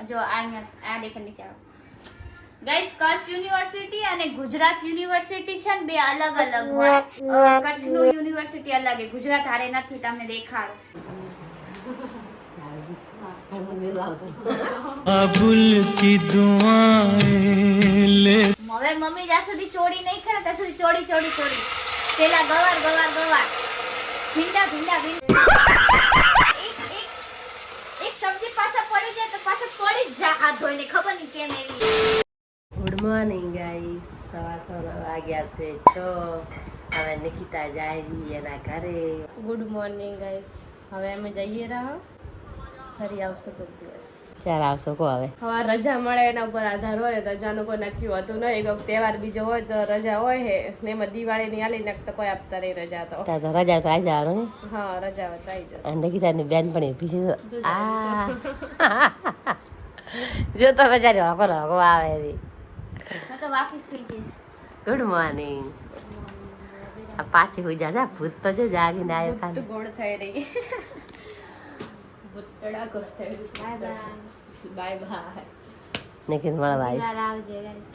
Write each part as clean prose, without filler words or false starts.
જો આ દેખ નીચે આવો ગાઈસ, કચ્છ યુનિવર્સિટી અને ગુજરાત યુનિવર્સિટી છે ને બે અલગ અલગ હોય. કચ્છનું યુનિવર્સિટી અલગ છે, ગુજરાત હારે નથી. તમને દેખાડો. अबुल की दुआएं ले. હવે મમ્મી જ્યાં સુધી ચોરી નહીં કરે ત્યાં સુધી ચોરી ચોરી ચોરી. પેલા ગવાર ગવાર ગવાર, ભીંડા ભીંડા ભીંડા. એક સબ્જી પાછા પડી જાય તો પાછા પડી જ જા હાથ ધોઈને. ખબર નહીં કેમ એવી. ગુડ મોર્નિંગ ગાઈસ, સવાર વાગ્યા છે 6. હવે નિકિતા જાય એના ઘરે. Good morning guys. હવે અમે જઈએ રહ્યા, ફરી આવશો કોઈક દિવસ. ચાલ આવશો કો હવે. હવે રજા મળે એના ઉપર આધાર હોય. રજાનું કોઈ નક્કી હોતું નહીં. કોઈ તહેવાર બીજો હોય તો રજા હોય હે ને, એમાં દિવાળીની આલી ને તો કોઈ આપતા નહીં રજા. તો ત્યાં તો રજા તો આવી જવાનું ને. હા, રજા હોય તો આવી જશે. અને નિકિતાની બેન પણ ઊભી છે. આ જો તો બજારે વાપરો હગો આવે એવી. હું તો વાપસ થઈ જઈશ. Good morning. આ પાછી હોઈ જા, ભૂત તો જો જાગીને આવ્યો ભૂત ખાલી. ગોળ થઈ રહી. ભૂતડા ગોળ થઈ રહી. Bye bye. નિકિત મળવા આવીશ. યાર આવજે ગાઈસ.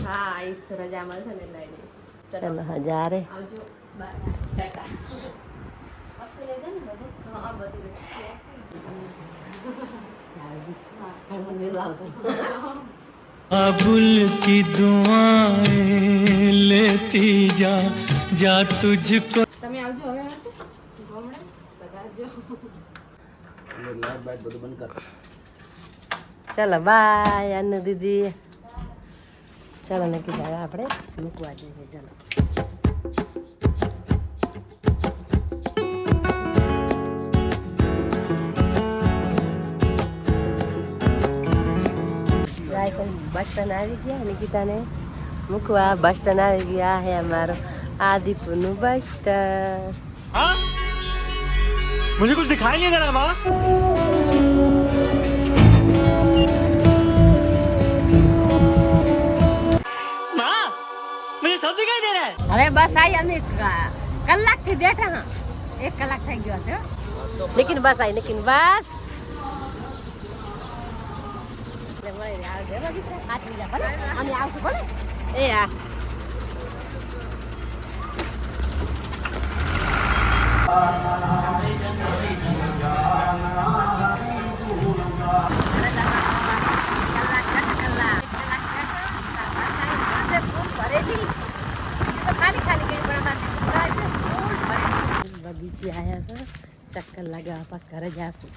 હા, આવીશ. રજા મળશે ને લઈ લઈશ. ચાલો હજારે. આવજો. બાય. ટાટા. વસ્તુ લઈ દે ને બધું. હા, બધું. अबुल की दुआएं लेती जा तुझको. તમે આવજો હવે ગામડે બતાવજો. ચાલો બાય અન્નુ દીદી. ચાલો નક્કી થાય આપણે મૂકવા જઈએ. ચાલો બસ સ્ટેન્ડ આવી ગયા. નિકિતાને મૂકવા બસ સ્ટેન્ડ આવી ગયા. હે અમારો આદિપુરનું બસ સ્ટેન્ડ. हाँ मुझे कुछ दिखाई नहीं दे रहा माँ. माँ मुझे सब दिखाई दे रहा है. હવે બસ આવી. અમે કલાકથી બેઠા હા. 1 કલાક થઈ ગયો છે. લેકિન બસ આવી. લેકિન બસ અમે આવશું ભલે. એ હા બગીચે આવ્યા હતા. ચક્કર લગાવવા પાસ ઘરે જશું.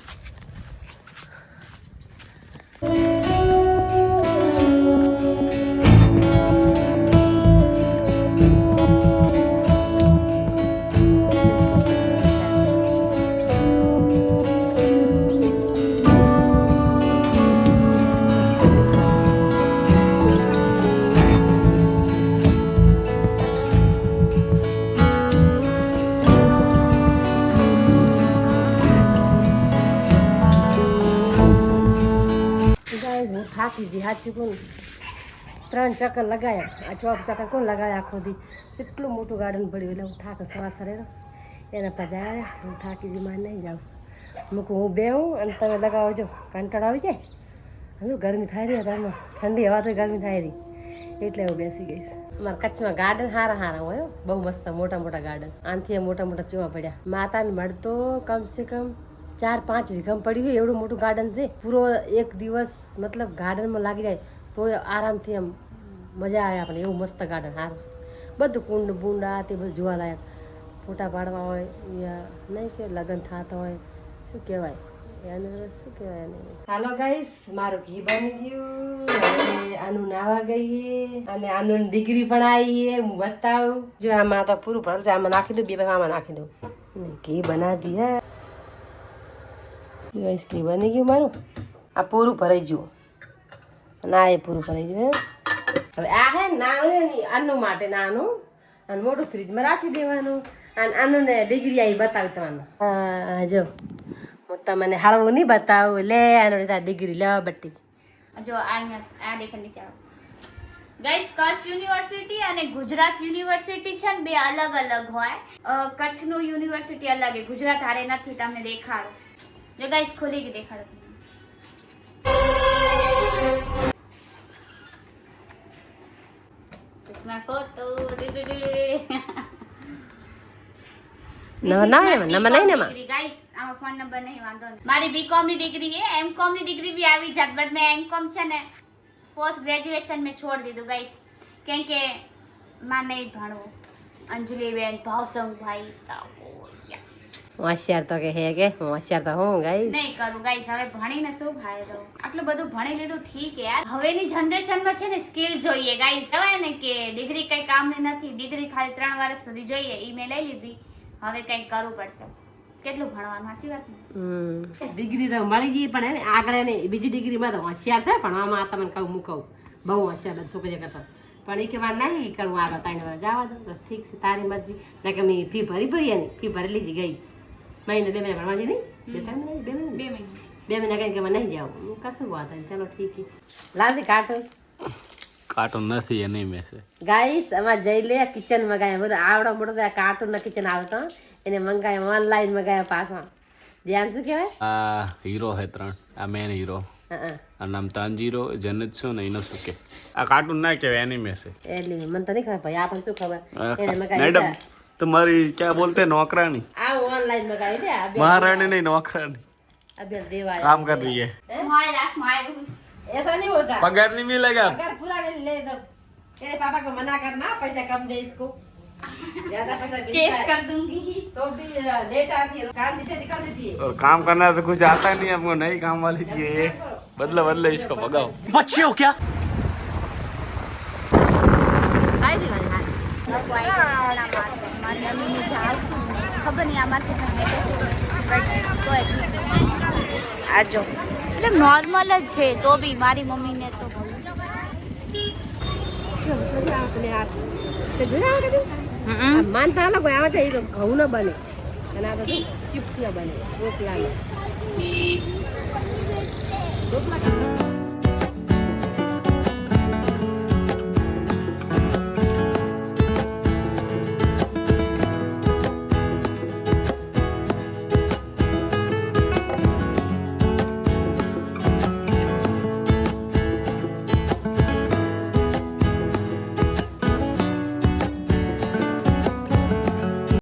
થાકી જી સાચું કોણ. 3 ચક્કર લગાયા. આ 4 ચક્કર કોણ લગાવ્યા આખો દી. કેટલું મોટું ગાર્ડન પડ્યું એટલે હું થાક સવાર સરે એના પધારે. હું થાકી જી મારે નહીં જાઉં. મૂકું હું બેહું અને તમે લગાવજો. કંટાળો આવી જાય. હજુ ગરમી થાય રહી તમે. ઠંડી હવા તો ગરમી થાય રહી એટલે હું બેસી ગઈશ. અમારા કચ્છમાં ગાર્ડન સારા સારા હોય. બહુ મસ્ત મોટા મોટા ગાર્ડન. આનાથી મોટા મોટા જોવા પડ્યા. માતાને મળતો કમસે કમ 4-5 વીઘામાં પડ્યું હોય એવડું મોટું ગાર્ડન છે. પૂરો એક દિવસ મતલબ ગાર્ડનમાં લાગી જાય તો આરામથી આમ મજા આવે આપણે. એવું મસ્ત ગાર્ડન સારું. બધું કુંડ બુંડા તે બધું જોવાલાયક. ફોટા પાડવા હોય યા નહીં કે લગ્ન થતા હોય શું કહેવાય એને શું કહેવાય એને. હાલો ગાઈસ, મારું ઘી બની ગયું. હવે આનું નાવા ગઈએ અને આનું ડિગ્રી પણ આવી. હું બતાવું. જો આમાં તો પૂરું ભરેલું છે. આમાં નાખી દઉં. 2 આમાં નાખી દઉં. ઘી બનાવી દીધા. ઘી બની ગયું મારું. આ પૂરું ભરાઈ ગયું. ના એ પૂરું ભરાઈ ગયું. હવે આ હે નાનું આનું માટે નાનું અને મોટું ફ્રીજમાં રાખી દેવાનું. અને આનું ને ડિગ્રી આવી બતાવી તમારું. હા જો હું તમને હળવું નહીં બતાવું. લે આનો ડિગ્રી લેવા બટ્ટી. જો આ દેખ નીચે આવો ગાઈસ. કચ્છ યુનિવર્સિટી અને ગુજરાત યુનિવર્સિટી છે ને બે અલગ અલગ હોય. કચ્છનું યુનિવર્સિટી અલગ છે, ગુજરાત હારે નથી. તમને દેખાડો. જો ગાઈસ ખોલી કે દેખાડો. નંબર નહીં ને ડિગ્રી ગાઈસ, આમાં ફોન નંબર નહીં, વાંધો નહીં. મારી બીકોમ ની ડિગ્રી છે, એમકોમ ની ડિગ્રી બી આવી જાત, બટ મેં એમકોમ છે ને પોસ્ટ ગ્રેજ્યુએશન મેં છોડી દીધું ગાઈસ, કેમ કે માં નહીં ભણવું. અંજલિ બેન, ભાવસંગભાઈ, હોશિયાર તો કે હે કે હોશિયાર તો હું ગાઈસ નહીં કરું ગાઈસ. હવે ભણીને શું ફાયદો? આટલું બધું ભણી લીધું ઠીક યાર, હવેની જનરેશનમાં છે ને સ્કિલ જોઈએ ગાઈસ. કહેવાય ને કે ડિગ્રી કઈ કામની નથી, ડિગ્રી ખાલી 3 વર્ષ સુધી જોઈએ. ઈ મેં લઈ લીધી, હવે કંઈક કરવું પડશે. કેટલું ભણવાનું, સાચી વાત ને? ડિગ્રી તો મળી ગઈ, પણ એને આગળ એને બીજી ડિગ્રીમાં તો હોશિયાર છે, પણ આમાં આ તમને કહું મૂકવું બહુ હોશિયાર બધા છોકરીઓ કરતા. પણ એ કહેવા નહીં કરવું આગળ 3 વર્ષ જવા દો, બસ ઠીક છે તારી મરજી. ને કે મેં ફી ભરી એની ફી ભરી લીધી ગઈ મહિને 2 મહિના ભણવાની નહીં, 2 મહિના કઈ કે નહીં જાવ કશું વાત નહીં. ચલો ઠીક છે. લાવતી કાર્ટૂન નથી એ નહીં મેસે ગાઈસ અમારે જઈ લે કિચન મંગાયા બધું આવડો મોટો કાર્ટૂન ના કિચન આવતો એને મંગાયા ઓનલાઈન મંગાયા પાછા. ધ્યાન શું કહેવાય? આ હીરો હે 3 આ મેન હીરો આ નામ તાંજીરો જનત ને એનો શું કે આ કાર્ટૂન ના કહેવાય એનિમે છે એટલી મને તો નહીં ખબર ભાઈ આપણને શું ખબર. એને મેડમ મંગાયા तुम्हारी क्या बोलते हैं नौकरानी આ ઓનલાઈન મંગાવી લે આ બે महारानी नहीं नौकरानी આ બે દેવાય काम कर रही है માય લાખ માય ऐसा नहीं होता. पगार नहीं मिलेगा अगर पूरा ले दो तेरे पापा को मना करना पैसा कम दे इसको ज्यादा पैसा केस मिलता है कर दूंगी. तो भी लेट आती है कान नीचे निकल देती है. और काम करना तो कुछ आता नहीं हमको नई काम वाली चाहिए ये बदले बदले इसको भगाओ बच्चे हो क्या? आई दीवानी हां મારી મમ્મીની ચાલ ખબર નહીં અમારથી આજો એટલે નોર્મલ જ છે તો બી મારી મમ્મીને તો આપણે આ તે જોયા કદી માનતા લોકો આવે છે એ તો ઘઉં ન બને અને આ બધું ચિપ્સ ન બને રોટલા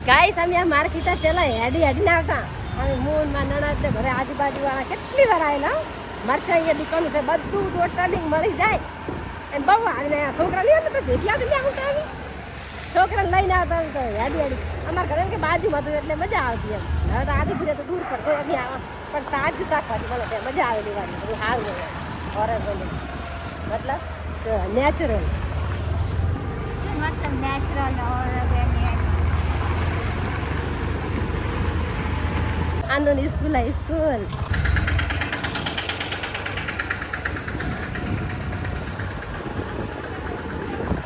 ગાઈસ અમે આ માર્કેટ ચલા હેડી ના આવતા અમે મૂન માં નણદ ને ઘરે આજુબાજુ વાળા કેટલી વાર આવેલા મરચાં અહીંયા દુકાન છે બધું ટોટલી મળી જાય એમ બહુ અને છોકરા લઈ તો ભેગી આવતી ત્યાં હું આવી છોકરા લઈને આવતા તો હેડી અમારા ઘરે કે બાજુમાં હતું એટલે મજા આવતી એમ. હવે તો આદિપુર તો દૂર પડતો એમ આવે પણ તાજું શાકભાજી મળે ત્યાં મજા આવે લેવાની બધું સારું ઓરેન્જ મતલબ નેચરલ મતલબ નેચરલ આનું સ્કૂલ સ્કૂલ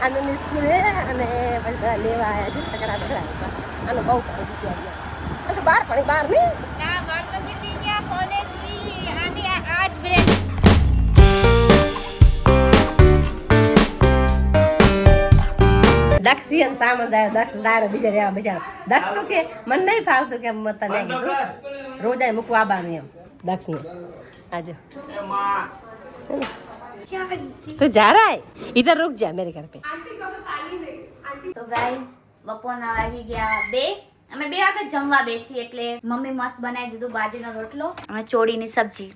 આનું સ્કૂલ હે અને બધા લેવા આવ્યા છે તકડા બધા આનું બહુ પડે વિચાર્યા તો બહાર પડી બહાર નહીં ના ગણપતિ પીન્યા કોલેજ ની આની 8 બ્રેક દક્ષિયન સામદાર દક્ષ દાર બીજા રહેવા બિચારા દક્ષ શું કે મને નહીં ફાવતું કે મત તને કીધું રોજાય મૂકવા આવવાનું એમ દક્ષને આજો તો જા રહા હે इधर रुक जा मेरे घर पे. તો ગાઈસ બપોરના વાગી ગયા 2 અમે 2 વાગે જમવા બેસી એટલે મમ્મી મસ્ત બનાવી દીધું બાજરીનો રોટલો અને ચોળીની સબ્જી.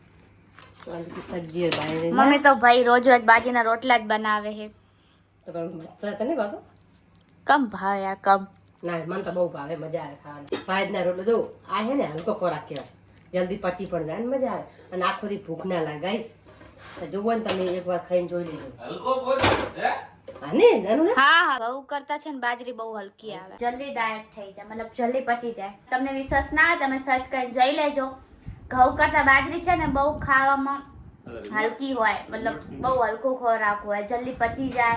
સબ્જી ભાઈ મમ્મી તો ભાઈ રોજ રોજ બાજરીના રોટલા જ બનાવે છે. તો તને ભાતો કમ ભાવે યાર કમ. ના મને તો બહુ ભાવે મજા આવે ખાવાની ભાઈના રોટલો જો આ હે ને હલકો ખોરાક કહેવાય જલ્દી પચી પણ જાય ને મજા આવે અને આખો દી ભૂખ ના લાગે ગાઈસ જોવો ને તમે એકવાર ખાઈને જોઈ લેજો હા ને નાનું ને હા બહુ કરતા છે ને બાજરી બહુ હલકી આવે જલ્દી ડાયટ થઈ જાય મતલબ જલ્દી પચી જાય. તમને વિશ્વાસ ના આવે તમે સર્ચ કરીને જોઈ લેજો. ઘઉં કરતા બાજરી છે ને બહુ ખાવામાં હલકી હોય મતલબ બહુ હલકો ખોરાક હોય જલ્દી પચી જાય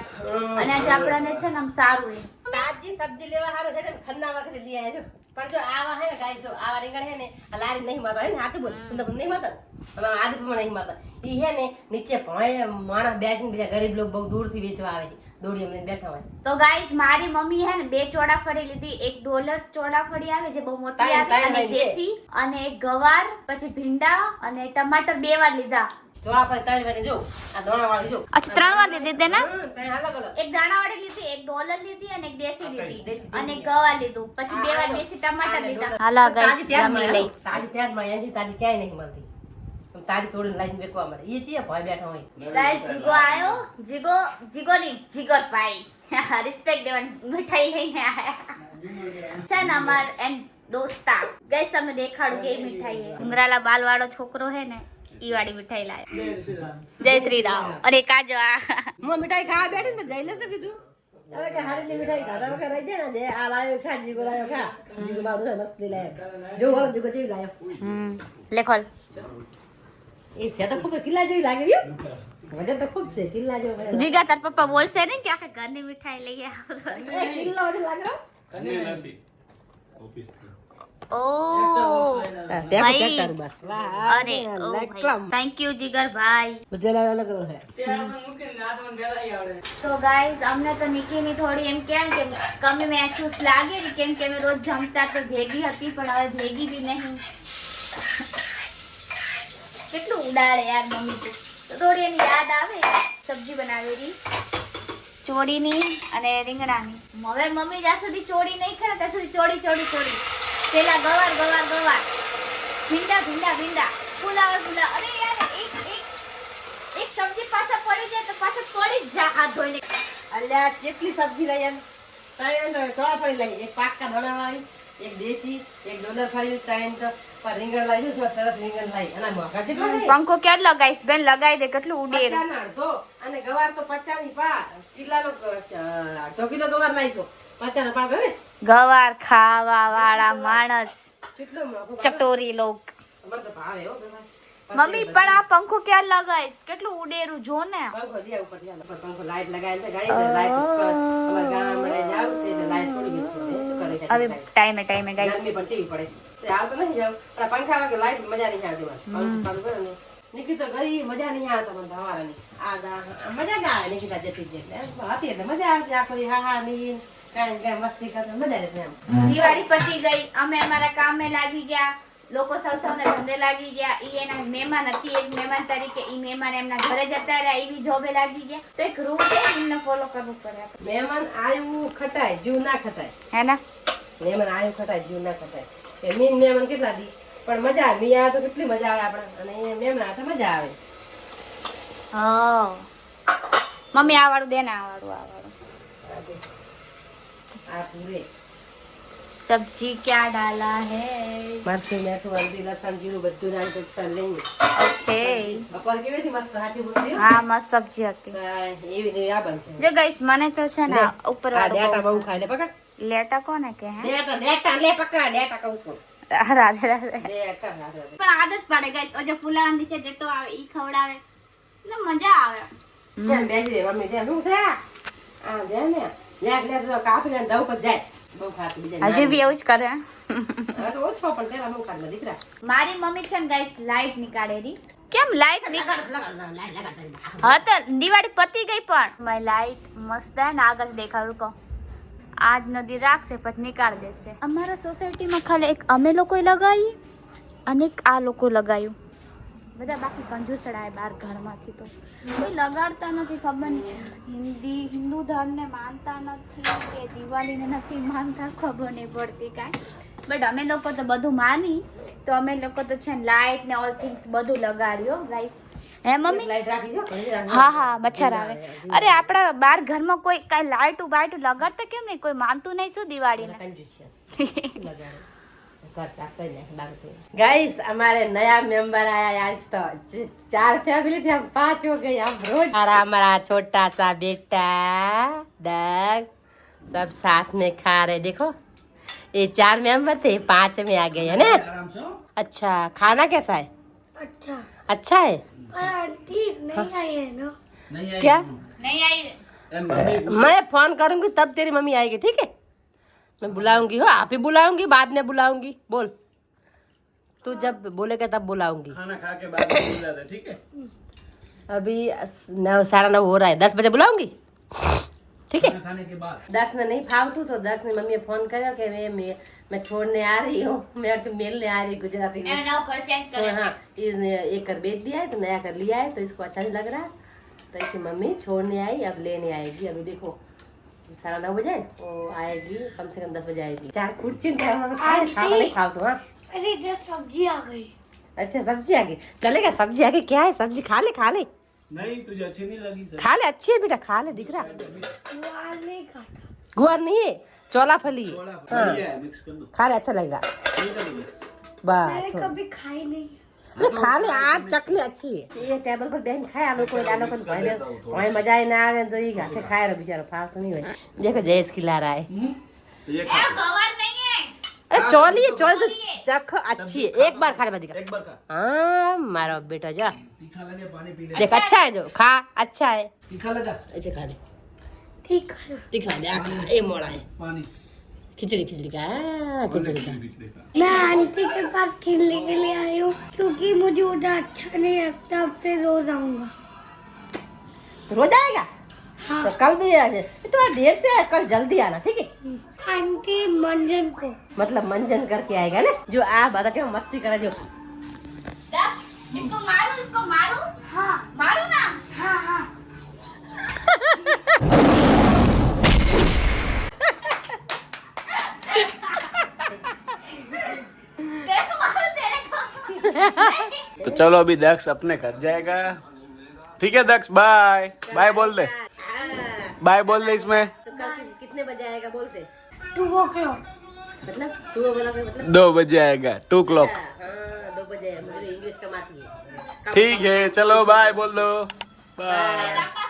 અને આજે આપણને છે ને આમ સારું રહે. તાજી સબ્જી લેવા હારો છે ને ખન્ના વખતે લઈ આવ્યા છો પણ જો આવા હે ને ગાઈસ જો આવા રીંગણ હે ને આ લારી નહીં માતો હે ને સાચું બોલ સુંદર નહીં માતો હવે આદિપુરમાં નહીં માતો ઈ હે ને નીચે ભણે માણસ બેસીને બીજા ગરીબ લોકો બહુ દૂરથી વેચવા આવે છે દોડી અમને બેઠા હોય તો ગાઈસ મારી મમ્મી હે ને 2 ચોળાફળી લીધી. એક ડોલર્સ ચોળાફળી આવે જે બહુ મોટી આવે અને દેશી અને એક ગવાર પછી ભીંડા અને ટમાટર 2 વાર લીધા ચોળા પર 3 વાળી જો આ દોણા વાળી જો अच्छा 3 વાર લીધી તે ના ત્રણ અલગ અલગ એક દાણાવાળી લીધી એક ડોલર લીધી અને એક દેશી લીધી અને એક ગવા લીધું પછી 2 વાર દેશી ટમાટર લીધા હાલા ગાઈસ જમી લઈ તાજી પ્યાજમાં એની તાજી ક્યાંય નહીં મળતી તાજી તોડીને લાઈન વેકવા મળે એ છે ભાઈ બેઠા હોય ગાઈસ જીગો આયો જીગો ની જીગર ભાઈ રિસ્પેક્ટ દેવાની મીઠાઈ લઈને આયા છે ને અમાર એન્ડ દોસ્તા ગાઈસ તમે દેખાડું કે મીઠાઈ હે ઉંગરાલા બાલ વાળો છોકરો હે ને ઈ વાળી મીઠાઈ લાયો જય શ્રી રામ અરે કાજો આ હું મીઠાઈ ખાવા બેઠી ને જઈને શું કીધું હવે કે હારી મીઠાઈ ખાવા વખત રહી જાય ને જે આ લાયો ખા જીગો લાયો ખા જીગો મારું મસ્તી લાયો જો વાળો જીગો જેવી લાયો લેખોલ એ છે તો ખૂબ કિલ્લા જેવી લાગે રહ્યો વજન તો ખૂબ છે કિલ્લા જેવો જીગા તાર પપ્પા બોલશે ને કે આખે ઘરની મીઠાઈ લઈ આવો કિલ્લા વજન લાગે રહ્યો ઓ ભાઈ અરે થેન્ક યુ જીગર ભાઈ મુझे अलग अलग है તો ગાઈઝ અમને તો નિકીની થોડી એમ કેમ કે કમી મહેસૂસ લાગે ને કેમ કે અમે રોજ જમતા તો ભેગી હતી પણ હવે ભેગી બી નહીં કેટલું ઉડાડે યાર મમ્મી તો થોડી એની યાદ આવે સબ્જી બનાવેલી ચોળીની અને રીંગણાની હવે મમ્મી જ્યાં સુધી ચોળી નહીં ખાય ત્યાં સુધી ચોળી પેલા ગવાર ભીંડા ફુલાવર અરે યાર એક સબ્જી પાછા પડી જાય તો પાછા પડી જ જા હાથ ધોઈને અલ્યા કેટલી સબ્જી લઈ એમ ત્રણ ચોળા ફળી લઈ એક પાકા દોણા વાળી એક દેશી એક ડોલર ફળી ત્રણ તો પર રીંગણ લાવી છે સરસ રીંગણ લાવી અને મોકા છે પંખો ક્યારે લગાઈશ બેન લગાઈ દે કેટલું ઉડે તો અને ગવાર તો 50 ની પા કિલ્લાનો 2 કિલો ગવાર લાવી તો 50 ના પા હવે ગવાર ખાવા વાળા માણસ કેટલો મોકો ચટોરી લોક મને તો ભાવે હો ગવાર મમ્મી પણ આ પંખો ક્યારે લગાઈશ કેટલું ઉડેરું જો ને પંખો દે ઉપર ધ્યાન પર પંખો લાઈટ લગાય છે ગાડી લાઈટ ઉપર અમાર ગામ મળે જાવ છે એટલે લાઈટ છોડી દીધી છે શું કરે છે હવે ટાઈમે ગાઈસ ગરમી પણ ચીવી પડે તે હાલ તો નહીં જાવ પણ પંખા વગર લાઈટ મજા નહીં આવતી મને પંખો ચાલુ કરે ને નિકી તો ગઈ મજા નહીં આવતો મને હવારાની મજા ના આવે નિકિતા જતી છે એટલે હતી એટલે મજા આવતી આખો હા ની કાંઈ મસ્તી કરતા મજા આવે એમ દિવાળી પતી ગઈ અમે અમારા કામે લાગી ગયા લોકો સૌને ધંધે લાગી ગયા ઈ એના મહેમાન હતી એક મહેમાન તરીકે ઈ મહેમાન એમના ઘરે જતા રહ્યા ઈ બી જોબે લાગી ગયા તો એક રૂટ છે એમને ફોલો કરવું પડે મહેમાન આવ્યું ખટાય જીવ ના ખટાય હે ને મહેમાન આવ્યું ખટાય જીવ ના ખટાય કે મીન મહેમાન કેટલા દી પણ મજા આવે મી આવે તો કેટલી મજા આવે આપણે અને મહેમાન આવે તો મજા આવે હા મમ્મી આ વાળું દે ને આ વાળું આ પૂરે सब्जी क्या डाला है મરચું મીઠું હલ્દી લસણ જીરું બધું નાખી તો લઈને ઓકે બપોર કેવી હતી મસ્ત સાચી બોલતી હા મસ્ત સબ્જી હતી એવી ને આ બનશે જો ગાઈસ મને તો છે ને ઉપર આ વાળું ડેટા બહુ ખાય લે પકડ લેટા કોને કે હે ડેટા લે પકડ ડેટા કહું છું રાધે રાધે ડેટા પણ આદત પડે ગાઈસ ઓ જો ફૂલા નીચે ડેટો આવે ઈ ખવડાવે ને મજા આવે કેમ બેજી રે મમ્મી દે શું છે આ દે ને લે તો કાપીને દવ પર જાય બહુ ખાતી બીજા હજી બી એવું જ કરે હવે તો ઓછો પણ તેરા બહુ ખાત દીકરા મારી મમ્મી છે ને ગાઈસ લાઈટ નીકાળેલી કેમ લાઈટ નીકાળ હા તો દિવાળી પતી ગઈ પણ મારી લાઈટ મસ્ત હે ને આગળ દેખાડું કહો આજ નદી રાખશે પછી નીકાળ દેશે અમારા સોસાયટીમાં ખાલી એક અમે લોકોએ લગાવી અને એક આ લોકો લગાવ્યું બધા બાકી કંજુસડાય બાર ઘરમાંથી તો કોઈ લગાડતા નથી ખબર નહીં હિન્દુ ધર્મને માનતા નથી કે દિવાળીને નથી માનતા ખબર નહીં પડતી કાંઈ બટ અમે લોકો તો બધું માની તો અમે લોકો તો છે ને લાઇટ ને ઓલ થિંગ્સ બધું લગાડ્યો ગાઈસ હે મમ્મી લાઈટ રાખી જો હા મચ્છર આવે અરે આપણા બાર ઘરમાં કોઈ કાંઈ લાઇટું બાઇટું લગાડતા કેમ નહીં કોઈ માનતું નહીં શું દિવાળીને गाइस हमारे नया मेंबर आया आज तो 4 फैमिली थे हम 5 हो गए हम रोज हमारा छोटा सा बेटा डग सब साथ में खा रहे देखो ये 4 मेंबर थे 5 में आ गए है ना अच्छा खाना कैसा है अच्छा है पर आंटी नहीं आई है ना क्या નહીં આવી मैं फोन करूंगी तब तेरी मम्मी आएगी ठीक है मैं बुलाऊंगी हो आप ही बुलाऊंगी बाद में बुलाऊंगी बोल तू जब बोलेगा तब बुलाऊंगी खाना खा के बाद में बोला था ठीक है अभी 9:30 हो रहा है 10 बजे बुलाऊंगी ठीक है खाने के बाद 10 ने नहीं फावतू तो 10 ने मम्मी फोन કર્યો કે મેં मैं छोड़ने आ रही हूँ, मैं तो मिलने आ रही गुजराती में। એનો નવો ઘર ચેન્જ तो કર્યો हाँ, इसने एक कर बेच दिया है तो नया कर लिया है, तो इसको अच्छा नहीं लग रहा, तो इसकी मम्मी छोड़ने आई, अब लेने आएगी। अभी देखो 9:30 बजे वो आएगी, कम से कम 10 बजे आएगी। 4 कुर्सी नहीं खाओ तो। हाँ अरे इधर सब्जी आ गई। अच्छा सब्जी आ गई, चलेगा सब्जी आ गई, क्या है सब्जी, खा ले नहीं तुझे अच्छी नहीं लगी सर? खा ले, अच्छी है बेटा, खा ले, दिख रहा गुआर नहीं खाता। गुआर नहीं है, चौला फली है। बढ़िया है, मिक्स कर दो। खा ले, अच्छा लगेगा। बस मैंने छोड़। कभी खाई नहीं। अरे खा ले, आज चकली अच्छी है। ये टेबल पर बहन खाए आलो को भाई मजा ही ना आवे तो ये घाटे खाए रे बेचारा, फालतू नहीं होए। देखो जयेश खिला रहा है। तो ये એ खा ગવાર નહીં હે अरे चौली है, चौली तो चख अच्छी है, एक बार खा ले मत। एक बार खा। हाँ मारो बेटा जा, तीखा लगे पानी पी ले। देख अच्छा है, जो खा अच्छा है, तीखा लगा ऐसे खा ले, ठीक है। दिखा दे आखा, ये मोड़ा है पानी। खिचड़ी का, खिचड़ी का। मैं आंटी के पास खेलने के लिए आई हूँ क्योंकि मुझे उधर अच्छा नहीं लगता, अब से रोज आऊंगा। रोज आएगा? हाँ। तो कल भी आ जाए, थोड़ा देर से, कल जल्दी आना, ठीक है? आंटी मंजन को मतलब मंजन करके आएगा ना, जो आ बता जो मस्ती करा जो। इसको मारू हाँ मारू ना हाँ हाँ तेरे को मारू तेरे को तो चलो अभी दक्ष अपने घर जाएगा। ठीक है दक्ष, बाय बाय बोल दे, बाय बोल दे इसमें। तो कल कितने बजे आएगा बोलते? 2 मतलब 2 बजे मतलब 2 बजे आएगा, 2 o'clock। हाँ 2 बजे, मुझे इंग्लिश कम आती है। ठीक है चलो बाय बोल दो, बाय। पापा